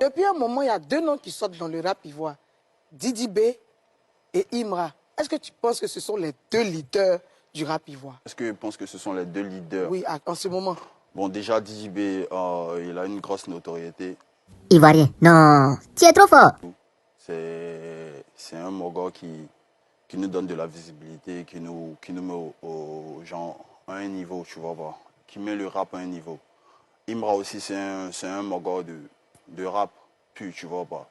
Depuis un moment, il y a deux noms qui sortent dans le rap ivoire. Didi B et Imra. Est-ce que tu penses que ce sont les deux leaders du rap ivoire? Est-ce que je pense que ce sont les deux leaders? Oui, en ce moment. Bon, déjà, Didi B, il a une grosse notoriété. Ivoirien, non, tu es trop fort. C'est un Mogol qui nous donne de la visibilité, qui nous met aux gens à un niveau, tu vois pas, qui met le rap à un niveau. Imra aussi, c'est un Mogol de rap pur, tu vois pas.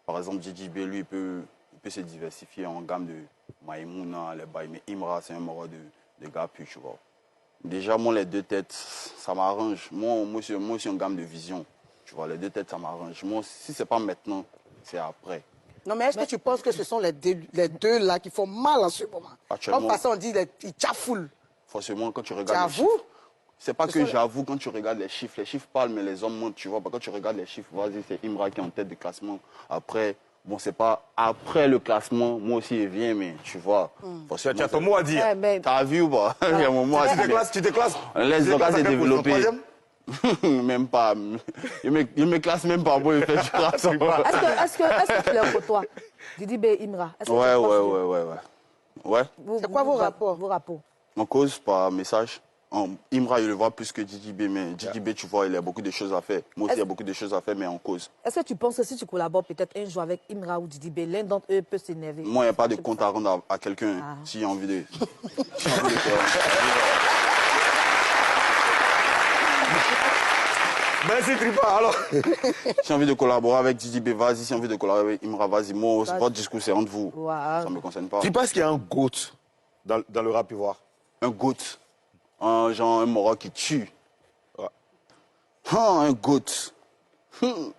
Par exemple, Didi B, lui, il peut se diversifier en gamme de Maïmouna, les bails, mais Imra, c'est un Mogol de gars pur, tu vois. Déjà, moi, les deux têtes, ça m'arrange. Moi, je suis en gamme de vision. Tu vois, les deux têtes, ça m'arrange. Moi, si c'est pas maintenant, c'est après. Non, mais est-ce que tu penses que ce sont les deux là qui font mal en ce moment? Comme passant, on dit ils chafoulent. Forcément, quand tu regardes. Tu avoues? C'est pas que j'avoue quand tu regardes les chiffres. Les chiffres parlent, mais les hommes montent, tu vois. Quand tu regardes les chiffres, vas-y, c'est Imra qui est en tête de classement. Après, bon, c'est pas après le classement, moi aussi, il vient, mais tu vois. Tu as ton mot à dire. T'as vu ou pas? Il y a un moment à dire. Tu te classes. Laisse le gars se développer. Même pas. Il me classe même pas. Bon, il fait du rap. Est-ce que tu les côtoies, Didi B et Imra? Ouais. C'est quoi vos rapports? On cause par message. Imra, il le voit plus que Didi B, mais Didi B, tu vois, il a beaucoup de choses à faire. Moi aussi, il y a beaucoup de choses à faire, mais on cause. Est-ce que tu penses que si tu collabores peut-être un jour avec Imra ou Didi B, l'un d'entre eux peut s'énerver? Moi, il n'y a pas de compte à rendre à quelqu'un si j'ai envie de... Merci Tripa, alors. Si j'ai envie de collaborer avec Didi B, vas-y. Si j'ai envie de collaborer avec Imra, vas-y. Moi, votre discours, c'est entre vous. Ça ne me concerne pas. Tripa, est-ce qu'il y a un GOAT dans le rap ivoire? Un GOAT. Genre un Mora qui tue. Ouais. Un GOAT. Je ne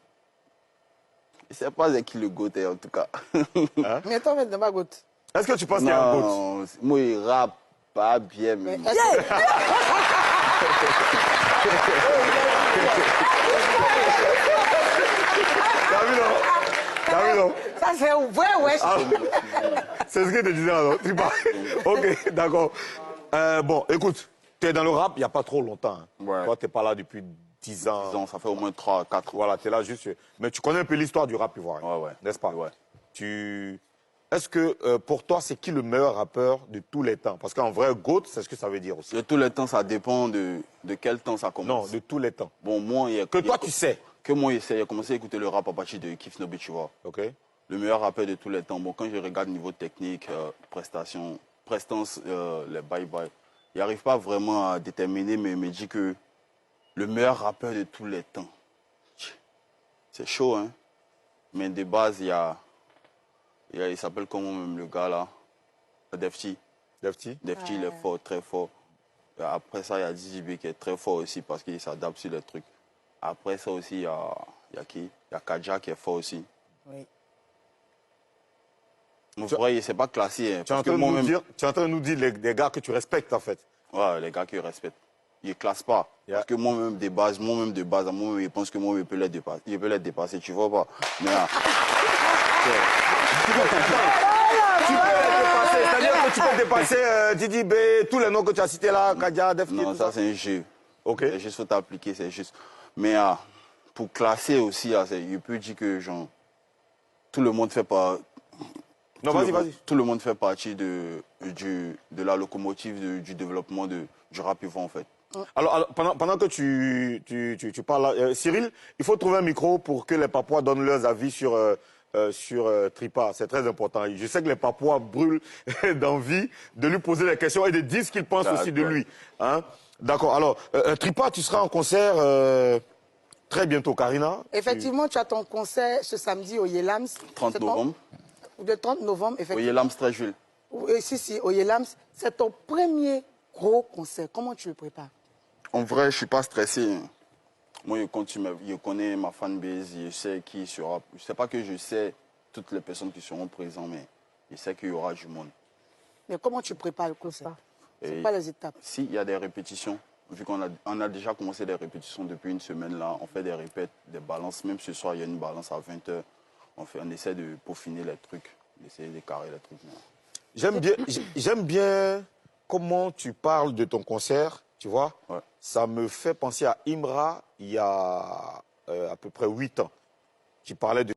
sais pas c'est qui le GOAT est, en tout cas. Hein? Mais attends, mais pas GOAT. Est-ce que tu penses qu'il y a un GOAT? Moi, il rappe pas bien, mais... T'as vu, non? Ça, c'est vrai, ouais. C'est ce que tu disais, alors. Tripa. Ok, d'accord. Bon, écoute, tu es dans le rap il n'y a pas trop longtemps. Hein. Ouais. Toi, tu n'es pas là depuis 10 ans. 10 ans, ça fait au moins 3, 4 ans. Voilà, tu es là juste... Mais tu connais un peu l'histoire du rap ivoirien. Ouais. N'est-ce pas? Ouais. Est-ce que, pour toi, c'est qui le meilleur rappeur de tous les temps? Parce qu'en vrai, GOAT, c'est ce que ça veut dire aussi. De tous les temps, ça dépend de quel temps ça commence. Non, de tous les temps. Bon, moi, tu sais. Que moi, j'ai commencé à écouter le rap à partir de Kif Snobi, tu vois. Ok. Le meilleur rappeur de tous les temps. Bon, quand je regarde niveau technique, prestance, les bye-bye, il n'arrive pas vraiment à déterminer, mais il me dit que le meilleur rappeur de tous les temps. C'est chaud, hein. Mais de base, il s'appelle comment même le gars là? Defty. Defty, il est fort, très fort. Après ça, il y a Didi B qui est très fort aussi parce qu'il s'adapte sur les trucs. Après ça aussi, il y a qui? Il y a Kadja qui est fort aussi. Oui. Mon frère, il ne s'est pas classé. Hein, tu es en train de nous dire les gars que tu respectes, en fait. Ouais, les gars que je respecte. Il ne classe pas. Parce que moi-même, de base, moi-même, je pense que moi, je peux les dépasser. Il peut les dépasser, tu vois pas. Mais là, tu peux les dépasser. C'est-à-dire que tu peux dépasser Didi B, tous les noms que tu as cités là, Kadja, Defty. Non, ça, c'est un jeu. Ok. C'est juste faut t'appliquer, c'est juste. Mais pour classer aussi, je peux dire que genre, tout le monde fait pas. Non, vas-y. Tout le monde fait partie de la locomotive du développement du rap ivoirien, en fait. Alors pendant que tu parles là, Cyril, il faut trouver un micro pour que les Papouas donnent leurs avis sur Tripa. C'est très important. Je sais que les Papouas brûlent d'envie de lui poser des questions et de dire ce qu'ils pensent aussi de lui. Hein? D'accord. Alors, Tripa, tu seras en concert très bientôt, Karina. Effectivement, tu as ton concert ce samedi au Yelams. 30 novembre. Le 30 novembre, effectivement. Au Yelams, très Jules. Si, au Yelams. C'est ton premier gros concert. Comment tu le prépares? En vrai, je ne suis pas stressé. Moi, je connais ma fanbase, je sais qui sera. Je ne sais pas que je sais toutes les personnes qui seront présentes, mais je sais qu'il y aura du monde. Mais comment tu prépares le concert? C'est pas les étapes? Si, il y a des répétitions. Vu qu'on a déjà commencé des répétitions depuis une semaine là, on fait des répètes, des balances. Même ce soir, il y a une balance à 20h. On essaie de peaufiner les trucs, d'essayer de carrer les trucs. J'aime bien comment tu parles de ton concert, tu vois. Ouais. Ça me fait penser à Imra il y a à peu près 8 ans. tu parlais de